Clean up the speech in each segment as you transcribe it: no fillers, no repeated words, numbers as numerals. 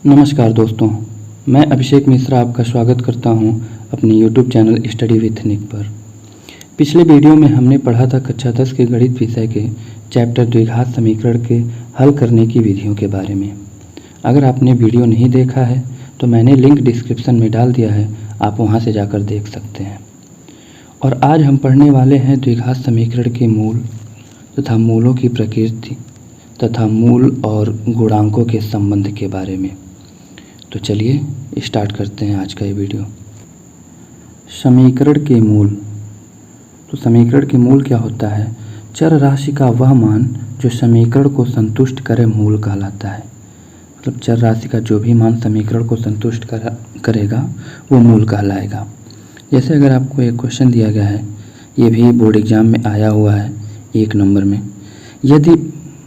नमस्कार दोस्तों, मैं अभिषेक मिश्रा आपका स्वागत करता हूं अपने YouTube चैनल स्टडी विथ निक पर। पिछले वीडियो में हमने पढ़ा था कक्षा 10 के गणित विषय के चैप्टर द्विघात समीकरण के हल करने की विधियों के बारे में। अगर आपने वीडियो नहीं देखा है तो मैंने लिंक डिस्क्रिप्शन में डाल दिया है, आप वहां से जाकर देख सकते हैं। और आज हम पढ़ने वाले हैं द्विघात समीकरण के मूल तथा मूलों की प्रकृति तथा मूल और गुणांकों के संबंध के बारे में। तो चलिए स्टार्ट करते हैं आज का ये वीडियो। समीकरण के मूल। तो समीकरण के मूल क्या होता है? चर राशि का वह मान जो समीकरण को संतुष्ट करे मूल कहलाता है। मतलब चर राशि का जो भी मान समीकरण को संतुष्ट करेगा वो मूल कहलाएगा। जैसे अगर आपको एक क्वेश्चन दिया गया है, ये भी बोर्ड एग्जाम में आया हुआ है 1 नंबर में, यदि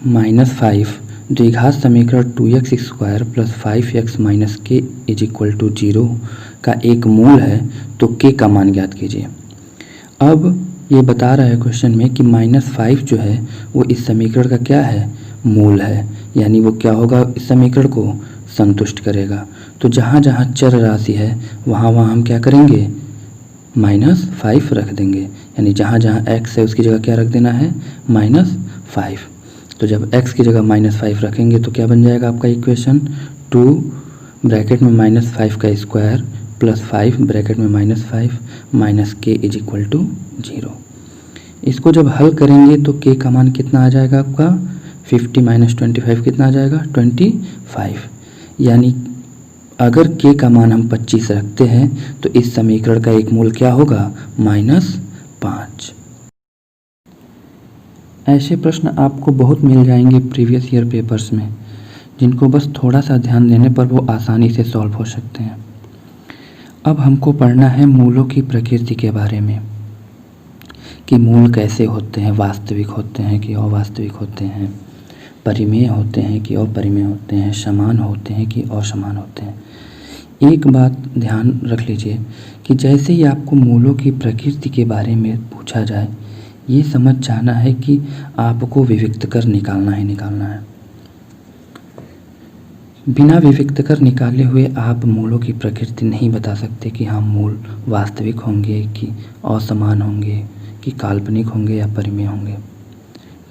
-5 द्विघात समीकरण 2x² + 5x - k = 0 का एक मूल है तो k का मान ज्ञात कीजिए। अब ये बता रहा है क्वेश्चन में कि -5 जो है वो इस समीकरण का क्या है? मूल है, यानी वो क्या होगा? इस समीकरण को संतुष्ट करेगा। तो जहाँ जहाँ चर राशि है वहाँ वहाँ हम क्या करेंगे? -5 रख देंगे, यानी जहाँ जहाँ x है उसकी जगह क्या रख देना है? -5। तो जब x की जगह -5 रखेंगे तो क्या बन जाएगा आपका इक्वेशन? 2 ब्रैकेट में -5 का स्क्वायर + 5 ब्रैकेट में -5 - k = 0। इसको जब हल करेंगे तो k का मान कितना आ जाएगा आपका? 50 - 25 कितना आ जाएगा? 25। यानी अगर k का मान हम 25 रखते हैं तो इस समीकरण का एक मूल क्या होगा? -5। ऐसे प्रश्न आपको बहुत मिल जाएंगे प्रीवियस ईयर पेपर्स में, जिनको बस थोड़ा सा ध्यान देने पर वो आसानी से सॉल्व हो सकते हैं। अब हमको पढ़ना है मूलों की प्रकृति के बारे में, कि मूल कैसे होते हैं, वास्तविक होते हैं कि अवास्तविक होते हैं, परिमेय होते हैं कि अपरिमेय होते हैं, समान होते हैं कि असमान होते हैं। एक बात ध्यान रख लीजिए कि जैसे ही आपको मूलों की प्रकृति के बारे में पूछा जाए, ये समझ जाना है कि आपको विविक्त कर निकालना ही निकालना है। बिना विविक्त कर निकाले हुए आप मूलों की प्रकृति नहीं बता सकते कि हाँ मूल वास्तविक होंगे कि असमान होंगे कि काल्पनिक होंगे या परिमेय होंगे।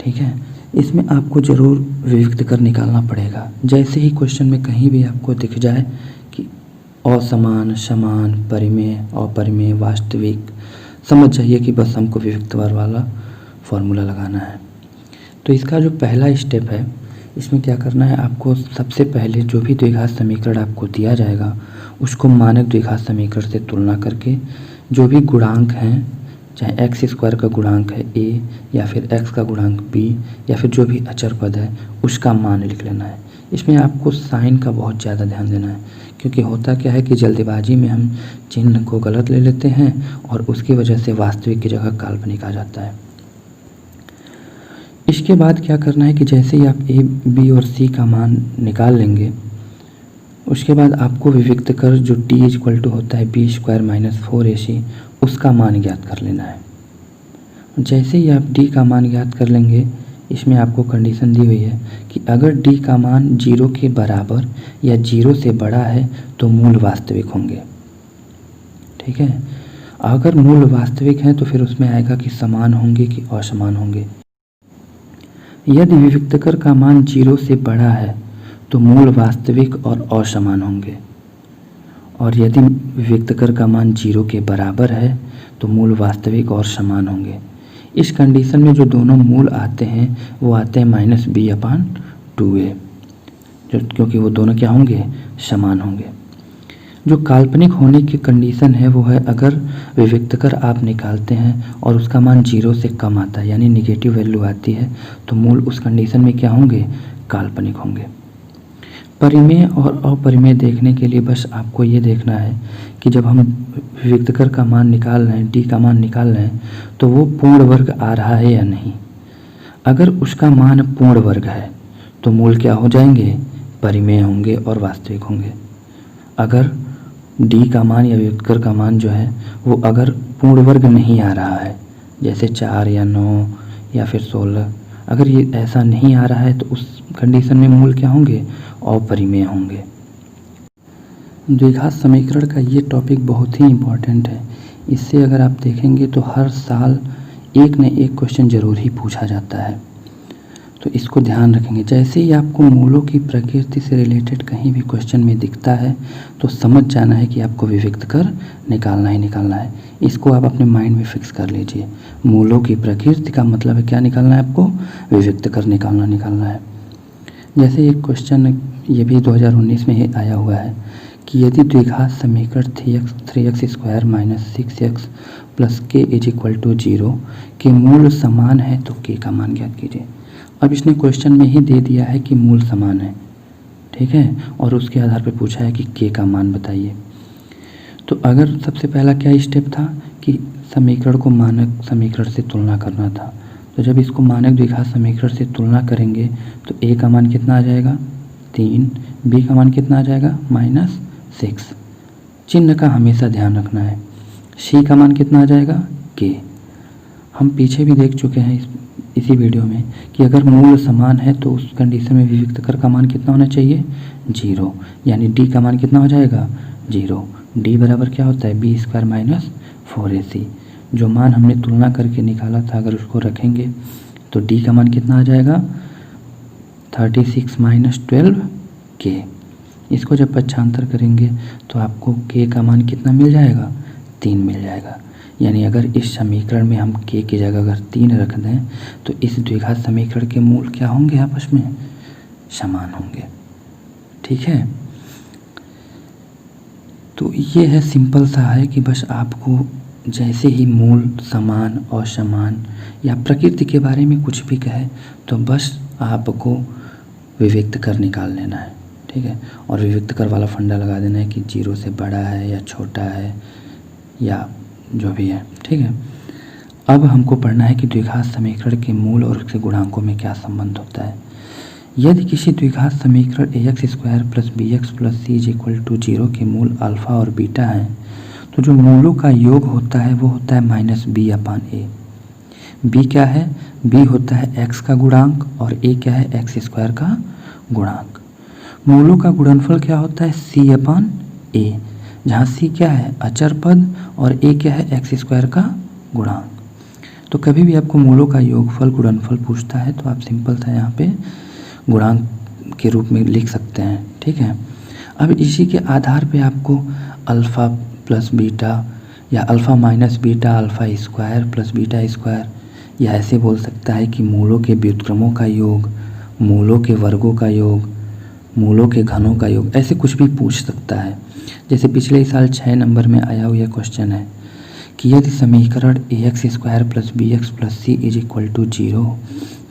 ठीक है, इसमें आपको ज़रूर विविक्त कर निकालना पड़ेगा। जैसे ही क्वेश्चन में कहीं भी आपको दिख जाए कि असमान, समान, परिमेय, अपरिमेय, वास्तविक, समझ जाइए कि बस हमको विविक्त कर वाला फॉर्मूला लगाना है। तो इसका जो पहला स्टेप है, इसमें क्या करना है आपको? सबसे पहले जो भी द्विघात समीकरण आपको दिया जाएगा उसको मानक द्विघात समीकरण से तुलना करके जो भी गुणांक हैं, चाहे x² का गुणांक है a या फिर x का गुणांक b या फिर जो भी अचर पद है उसका मान लिख लेना है। इसमें आपको साइन का बहुत ज़्यादा ध्यान देना है, क्योंकि होता क्या है कि जल्दबाजी में हम चिन्ह को गलत ले लेते हैं और उसकी वजह से वास्तविक की जगह काल्पनिक आ जाता है। इसके बाद क्या करना है कि जैसे ही आप a, b और c का मान निकाल लेंगे, उसके बाद आपको विविक्त कर जो t = होता है b² - 4ac उसका मान ज्ञात कर लेना है। जैसे ही आप d का मान ज्ञात कर लेंगे, इसमें आपको कंडीशन दी हुई है कि अगर d का मान 0 के बराबर या 0 से बड़ा है तो मूल वास्तविक होंगे। ठीक है, अगर मूल वास्तविक हैं तो फिर उसमें आएगा कि समान होंगे कि असमान होंगे। यदि विविक्तकर का मान 0 से बड़ा है तो मूल वास्तविक और असमान होंगे, और यदि विविक्तकर का मान 0 के बराबर है तो मूल वास्तविक और समान होंगे। इस कंडीशन में जो दोनों मूल आते हैं वो आते हैं -b/2a, क्योंकि वो दोनों क्या होंगे? समान होंगे। जो काल्पनिक होने की कंडीशन है वो है अगर विविक्तकर आप निकालते हैं और उसका मान 0 से कम आता है, यानी निगेटिव वैल्यू आती है, तो मूल उस कंडीशन में क्या होंगे? काल्पनिक होंगे। परिमेय और अपरिमेय देखने के लिए बस आपको ये देखना है कि जब हम विविक्तकर का मान निकाल रहे हैं, d का मान निकाल रहे हैं, तो वो पूर्ण वर्ग आ रहा है या नहीं। अगर उसका मान पूर्ण वर्ग है तो मूल क्या हो जाएंगे, परिमेय होंगे और वास्तविक होंगे। अगर d का मान या व्युत्कर का मान जो है वो अगर पूर्ण वर्ग नहीं आ रहा है, जैसे 4 या 9 या फिर 16, अगर ये ऐसा नहीं आ रहा है तो उस कंडीशन में मूल क्या होंगे, अपरिमेय होंगे। द्विघात समीकरण का ये टॉपिक बहुत ही इम्पॉर्टेंट है। इससे अगर आप देखेंगे तो हर साल एक न एक क्वेश्चन ज़रूर ही पूछा जाता है, तो इसको ध्यान रखेंगे। जैसे ही आपको मूलों की प्रकृति से रिलेटेड कहीं भी क्वेश्चन में दिखता है तो समझ जाना है कि आपको विविक्त कर निकालना ही निकालना है। इसको आप अपने माइंड में फिक्स कर लीजिए। मूलों की प्रकृति का मतलब है क्या निकालना है आपको, विविक्त कर निकालना है। जैसे एक क्वेश्चन ये भी 2019 में ही आया हुआ है कि यदि द्विघात समीकरण 3x² - 6x + k = 0 के मूल समान है तो k का मान ज्ञात कीजिए। अब इसने क्वेश्चन में ही दे दिया है कि मूल समान है, ठीक है, और उसके आधार पर पूछा है कि k का मान बताइए। तो अगर सबसे पहला क्या स्टेप था कि समीकरण को मानक समीकरण से तुलना करना था, तो जब इसको मानक द्विघात समीकरण से तुलना करेंगे तो a का मान कितना आ जाएगा 3, b का मान कितना आ जाएगा -6। चिन्ह का हमेशा ध्यान रखना है। c का मान कितना आ जाएगा k। हम पीछे भी देख चुके हैं इसी वीडियो में कि अगर मूल समान है तो उस कंडीशन में विविक्त कर का मान कितना होना चाहिए 0, यानी d का मान कितना हो जाएगा 0। d बराबर क्या होता है b² - 4ac। जो मान हमने तुलना करके निकाला था अगर उसको रखेंगे तो d का मान कितना आ जाएगा 36 - 12k। इसको जब पक्षांतर करेंगे तो आपको k का मान कितना मिल जाएगा 3 मिल जाएगा। यानी अगर इस समीकरण में हम k की जगह अगर 3 रख दें तो इस द्विघात समीकरण के मूल क्या होंगे, आपस में समान होंगे, ठीक है। तो ये है, सिंपल सा है कि बस आपको जैसे ही मूल समान और समान या प्रकृति के बारे में कुछ भी कहे तो बस आपको विविक्त कर निकाल लेना है, ठीक है। और विविक्त कर वाला फंडा लगा देना है कि 0 से बड़ा है या छोटा है या जो भी है, ठीक है। अब हमको पढ़ना है कि द्विघात समीकरण के मूल और उसके गुणांकों में क्या संबंध होता है। यदि किसी द्विघात समीकरण ax² + bx + c = 0 के मूल अल्फ़ा और बीटा हैं तो जो मूलों का योग होता है वो होता है -b/a। b क्या है, b होता है x का गुणांक और a क्या है x² का गुणांक। मूलों का गुणनफल क्या होता है c/a, जहाँ c क्या है अचर पद और a क्या है x² का गुणांक। तो कभी भी आपको मूलों का योगफल गुणनफल पूछता है तो आप सिंपल था यहाँ पे गुणांक के रूप में लिख सकते हैं, ठीक है। अब इसी के आधार पे आपको अल्फ़ा प्लस बीटा या alpha minus beta alpha square plus beta square, या ऐसे बोल सकता है कि मूलों के व्युत्क्रमों का योग, मूलों के वर्गों का योग, मूलों के घनों का योग, ऐसे कुछ भी पूछ सकता है। जैसे पिछले साल 6 नंबर में आया हुआ क्वेश्चन है कि यदि समीकरण ax² + bx + c = 0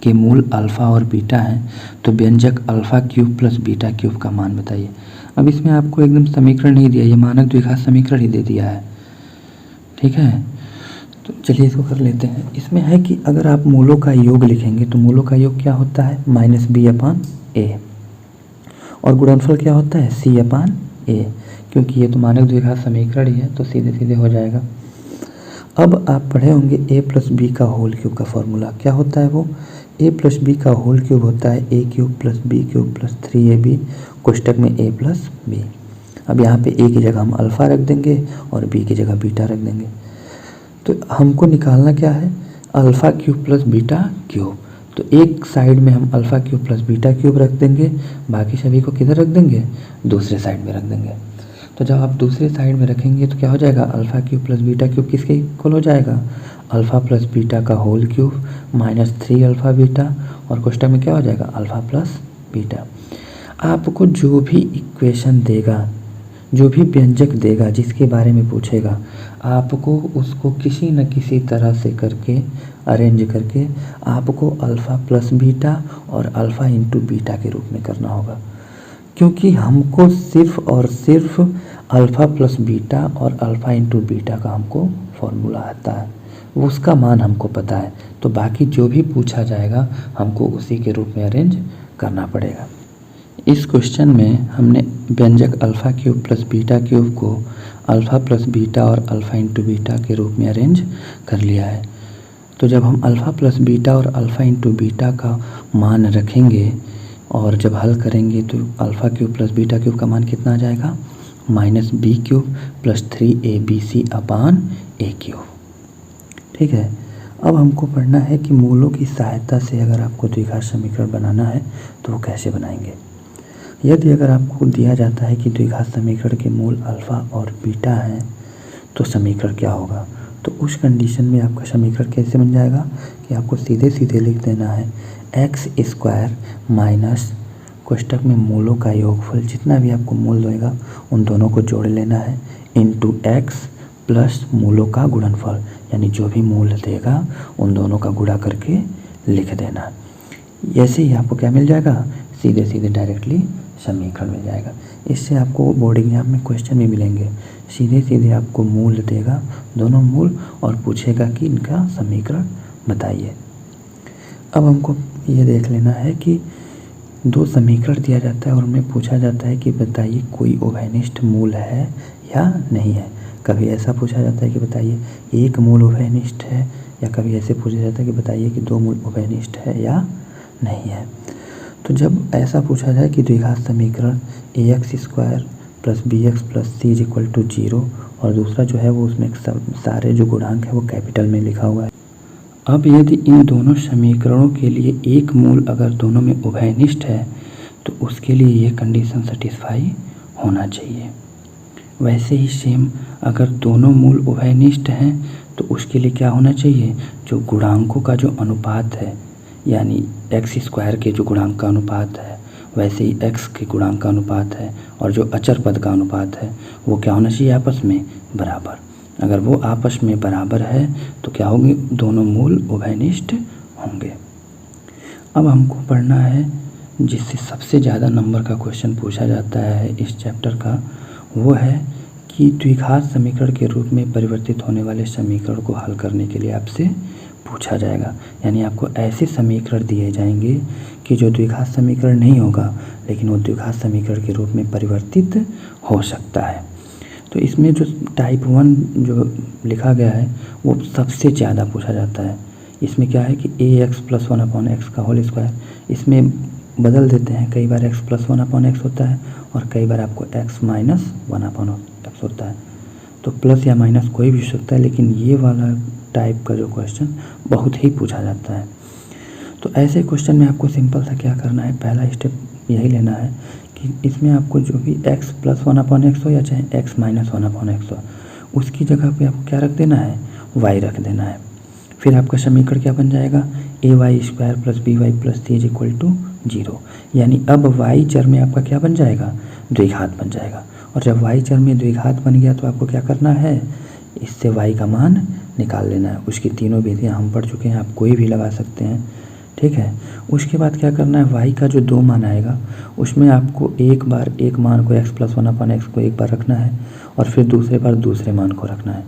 के मूल अल्फ़ा और बीटा हैं तो व्यंजक α³ + β³ का मान बताइए। अब इसमें आपको एकदम समीकरण नहीं दिया, ये मानक द्विघात समीकरण ही दे दिया है, ठीक है। तो चलिए इसको कर लेते हैं। इसमें है कि अगर आप मूलों का योग लिखेंगे तो मूलों का योग क्या होता है -b/a और गुणनफल क्या होता है c/a, क्योंकि ये तो मानक द्विघात समीकरण ही है तो सीधे सीधे हो जाएगा। अब आप पढ़े होंगे a + b का होल क्यूब का फॉर्मूला क्या होता है, वो a + b का होल क्यूब होता है a³ + b³ + 3ab कोष्टक में a + b। अब यहाँ पे a की जगह हम अल्फ़ा रख देंगे और b की जगह बीटा रख देंगे। तो हमको निकालना क्या है α³ + β³। तो एक साइड में हम α³ + β³ रख देंगे, बाकी सभी को किधर रख देंगे, दूसरे साइड में रख देंगे। तो जब आप दूसरे साइड में रखेंगे तो क्या हो जाएगा α³ + β³ किसके इक्वल हो जाएगा अल्फ़ा + बीटा का होल क्यूब -3α बीटा और कोष्टक में क्या हो जाएगा अल्फ़ा + बीटा। आपको जो भी इक्वेशन देगा, जो भी व्यंजक देगा, जिसके बारे में पूछेगा, आपको उसको किसी न किसी तरह से करके अरेंज करके आपको अल्फ़ा + बीटा और अल्फ़ा × बीटा के रूप में करना होगा, क्योंकि हमको सिर्फ और सिर्फ अल्फ़ा + बीटा और अल्फ़ा × बीटा का हमको फॉर्मूला आता है। उसका मान हमको पता है, तो बाकी जो भी पूछा जाएगा हमको उसी के रूप में अरेंज करना पड़ेगा। इस क्वेश्चन में हमने व्यंजक alpha cube plus beta cube को अल्फ़ा प्लस बीटा और अल्फ़ा इंटू बीटा के रूप में अरेंज कर लिया है। तो जब हम अल्फ़ा प्लस बीटा और अल्फ़ा इंटू बीटा का मान रखेंगे और जब हल करेंगे तो alpha cube plus beta cube का मान कितना आ जाएगा, minus B cube plus 3abc upon A cube. ठीक है, अब हमको पढ़ना है कि मूलों की सहायता से अगर आपको द्विघात समीकरण बनाना है तो वो कैसे बनाएंगे। यदि अगर आपको दिया जाता है कि द्विघात समीकरण के मूल अल्फ़ा और बीटा हैं तो समीकरण क्या होगा, तो उस कंडीशन में आपका समीकरण कैसे बन जाएगा कि आपको सीधे सीधे लिख देना है एक्स स्क्वायर माइनस कोष्टक में मूलों का योगफल, जितना भी आपको मूल देगा उन दोनों को जोड़ लेना है, इंटू एक्स प्लस मूलों का गुणनफल, यानी जो भी मूल देगा उन दोनों का गुणा करके लिख देना। ऐसे ही आपको क्या मिल जाएगा, सीधे सीधे डायरेक्टली समीकरण मिल जाएगा। इससे आपको बोर्ड एग्जाम में क्वेश्चन भी मिलेंगे, सीधे सीधे आपको मूल देगा, दोनों मूल, और पूछेगा कि इनका समीकरण बताइए। अब हमको ये देख लेना है कि दो समीकरण दिया जाता है और उनमें पूछा जाता है कि बताइए कोई उभयनिष्ठ मूल है या नहीं है। कभी ऐसा पूछा जाता है कि बताइए एक मूल उभयनिष्ठ है, या कभी ऐसे पूछा जाता है कि बताइए कि दो मूल उभयनिष्ठ है या नहीं है। तो जब ऐसा पूछा जाए कि द्विघात समीकरण ax square plus bx plus c is equal to 0 और दूसरा जो है वो उसमें सारे जो गुणांक है वो कैपिटल में लिखा हुआ है। अब यदि इन दोनों समीकरणों के लिए एक मूल अगर दोनों में उभयनिष्ठ है तो उसके लिए ये कंडीशन सेटिस्फाई होना चाहिए। वैसे ही सेम अगर दोनों मूल उभयनिष्ठ हैं तो उसके लिए क्या होना चाहिए, जो गुणांकों का जो अनुपात है, यानी एक्स स्क्वायर के जो गुणांक का अनुपात है वैसे ही एक्स के गुणांक का अनुपात है, और जो अचर पद का अनुपात है वो क्या होना चाहिए, आपस में बराबर। अगर वो आपस में बराबर है तो क्या होंगे, दोनों मूल उभयनिष्ठ होंगे। अब हमको पढ़ना है जिससे सबसे ज़्यादा नंबर का क्वेश्चन पूछा जाता है इस चैप्टर का, वो है कि द्विघात समीकरण के रूप में परिवर्तित होने वाले समीकरण को हल करने के लिए आपसे पूछा जाएगा। यानी आपको ऐसे समीकरण दिए जाएंगे कि जो द्विघात समीकरण नहीं होगा लेकिन वो द्विघात समीकरण के रूप में परिवर्तित हो सकता है। तो इसमें जो टाइप 1 जो लिखा गया है वो सबसे ज़्यादा पूछा जाता है। इसमें क्या है कि ax प्लस 1/x का होल स्क्वायर, इसमें बदल देते हैं, कई बार x प्लस 1/x होता है और कई बार आपको x माइनस 1/x होता है। तो प्लस या माइनस कोई भी हो सकता है, लेकिन ये वाला टाइप का जो क्वेश्चन बहुत ही पूछा जाता है। तो ऐसे क्वेश्चन में आपको सिंपल सा क्या करना है, पहला स्टेप यही लेना है कि इसमें आपको जो भी x प्लस 1/x हो या चाहे x माइनस 1/x हो, उसकी जगह पे आपको क्या रख देना है, y रख देना है। फिर आपका समीकरण क्या बन जाएगा, ay square plus by plus c is equal to 0। यानी अब y चर में आपका क्या बन जाएगा, द्विघात बन जाएगा। और जब y चर में द्विघात बन गया तो आपको क्या करना है, इससे y का मान निकाल लेना है। उसकी तीनों विधियाँ हम पढ़ चुके हैं, आप कोई भी लगा सकते हैं। ठीक है, उसके बाद क्या करना है, y का जो दो मान आएगा उसमें आपको एक बार एक मान को x प्लस 1/x को एक बार रखना है और फिर दूसरे बार दूसरे मान को रखना है।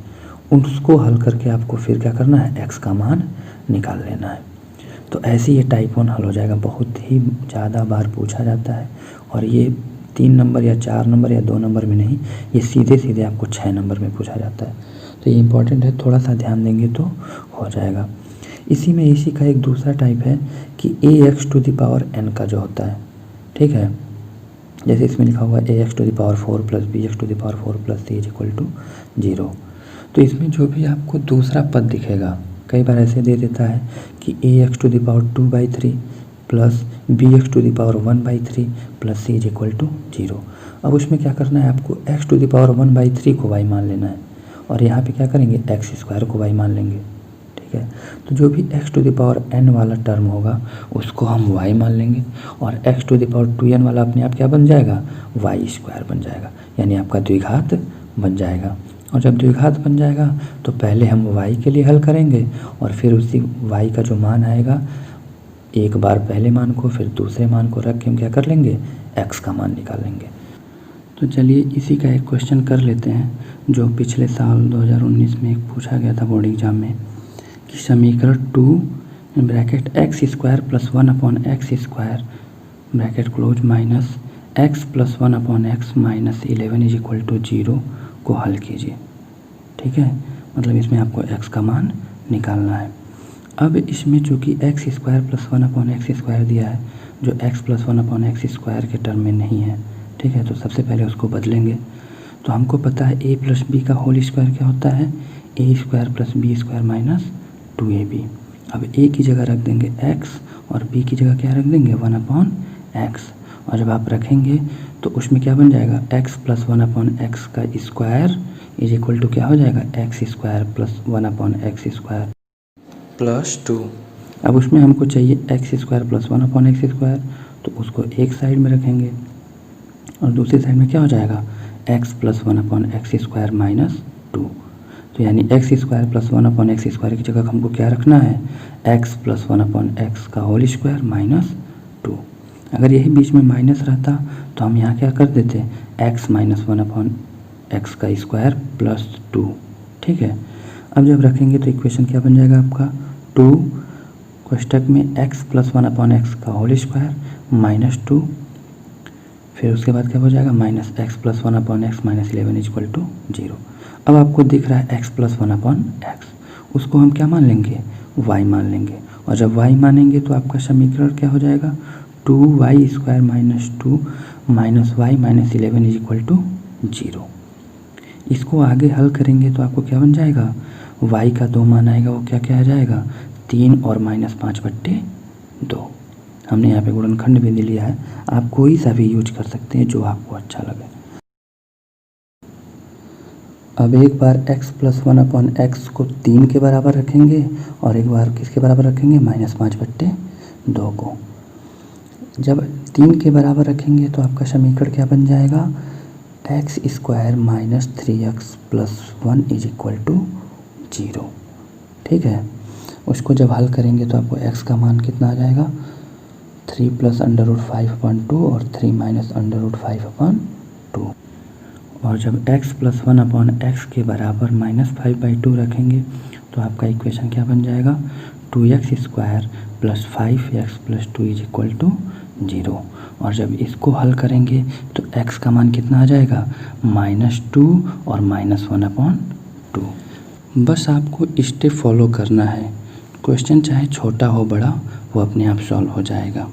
उसको हल करके आपको फिर क्या करना है, x का मान निकाल लेना है। तो ऐसे ये टाइप 1 हल हो जाएगा। बहुत ही ज़्यादा बार पूछा जाता है और ये 3 नंबर या 4 नंबर या 2 नंबर में नहीं, ये सीधे सीधे आपको 6 नंबर में पूछा जाता है। तो ये इंपॉर्टेंट है, थोड़ा सा ध्यान देंगे तो हो जाएगा। इसी का एक दूसरा टाइप है कि ax to the power n का जो होता है, ठीक है, जैसे इसमें लिखा हुआ है ax to the power 4 plus bx to the power 4 plus c is equal to 0। तो इसमें जो भी आपको दूसरा पद दिखेगा, कई बार ऐसे दे देता है कि ax to the power 2/3 plus bx to the power 1/3 plus c is equal to 0। अब उसमें क्या करना है, आपको x टू द पावर 1/3 को y मान लेना है और यहाँ पे क्या करेंगे, एक्स स्क्वायर को y मान लेंगे। ठीक है, तो जो भी x to the power n वाला टर्म होगा उसको हम y मान लेंगे और x to the power 2n वाला अपने आप क्या बन जाएगा, y स्क्वायर बन जाएगा, यानी आपका द्विघात बन जाएगा। और जब द्विघात बन जाएगा तो पहले हम y के लिए हल करेंगे और फिर उसी y का जो मान आएगा एक बार पहले मान को फिर दूसरे मान को रख के हम क्या कर लेंगे, x का मान निकाल लेंगे। तो चलिए इसी का एक क्वेश्चन कर लेते हैं जो पिछले साल 2019 में एक पूछा गया था बोर्ड एग्जाम में। कि समीकरण 2 bracket X square plus 1/x² bracket close minus x plus 1/x minus 11 is equal to 0 को हल कीजिए। ठीक है, मतलब इसमें आपको x का मान निकालना है। अब इसमें चूँकि एक्स स्क्वायर प्लस 1/x² दिया है, जो x प्लस 1/x² के टर्म में नहीं है, ठीक है, तो सबसे पहले उसको बदलेंगे। तो हमको पता है a प्लस बी का होल स्क्वायर क्या होता है, a² plus b² minus 2ab। अब a की जगह रख देंगे x और b की जगह क्या रख देंगे 1/x, और जब आप रखेंगे तो उसमें क्या बन जाएगा x प्लस 1/x का स्क्वायर इज इक्वल टू क्या हो जाएगा x² प्लस 1/x² प्लस 2। अब उसमें हमको चाहिए x² प्लस 1/x², तो उसको एक साइड में रखेंगे और दूसरी साइड में क्या हो जाएगा x प्लस 1/x² माइनस 2। तो यानी x² प्लस 1/x² की जगह हमको क्या रखना है x प्लस 1/x का होल स्क्वायर माइनस 2। अगर यही बीच में माइनस रहता तो हम यहाँ क्या कर देते x माइनस 1/x का स्क्वायर प्लस 2। ठीक है, अब जब रखेंगे तो इक्वेशन क्या बन जाएगा आपका 2 कोष्टक में x प्लस 1/x का होल स्क्वायर माइनस 2, फिर उसके बाद क्या हो जाएगा minus x plus 1/x minus 11 is equal to 0। अब आपको दिख रहा है x प्लस 1/x, उसको हम क्या मान लेंगे y मान लेंगे, और जब y मानेंगे तो आपका समीकरण क्या हो जाएगा 2y² minus 2 minus y minus 11 is equal to 0। इसको आगे हल करेंगे तो आपको क्या बन जाएगा y का 2 मान आएगा, वो क्या क्या आ जाएगा 3 और माइनस 5/2। हमने यहाँ पे गुणनखंड भी लिया है, आप कोई सा भी यूज कर सकते हैं जो आपको अच्छा लगे। अब एक बार x प्लस 1/x को 3 के बराबर रखेंगे और एक बार किसके बराबर रखेंगे माइनस 5/2 को। जब 3 के बराबर रखेंगे तो आपका समीकरण क्या बन जाएगा x² minus 3x plus 1 is equal to 0। ठीक है, उसको जब हल करेंगे तो आपको x का मान कितना आ जाएगा 3 प्लस √5/2 और 3 माइनस √5/2। और जब x प्लस 1/x के बराबर माइनस 5/2 रखेंगे तो आपका इक्वेशन क्या बन जाएगा 2x² plus 5x plus 2 is equal to 0। और जब इसको हल करेंगे तो x का मान कितना आ जाएगा -2 और -1/2। बस आपको स्टेप फॉलो करना है, क्वेश्चन चाहे छोटा हो बड़ा वो अपने आप सॉल्व हो जाएगा।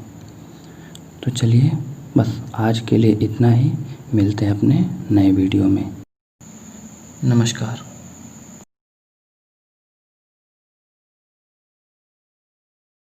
तो चलिए बस आज के लिए इतना ही, मिलते हैं अपने नए वीडियो में। नमस्कार।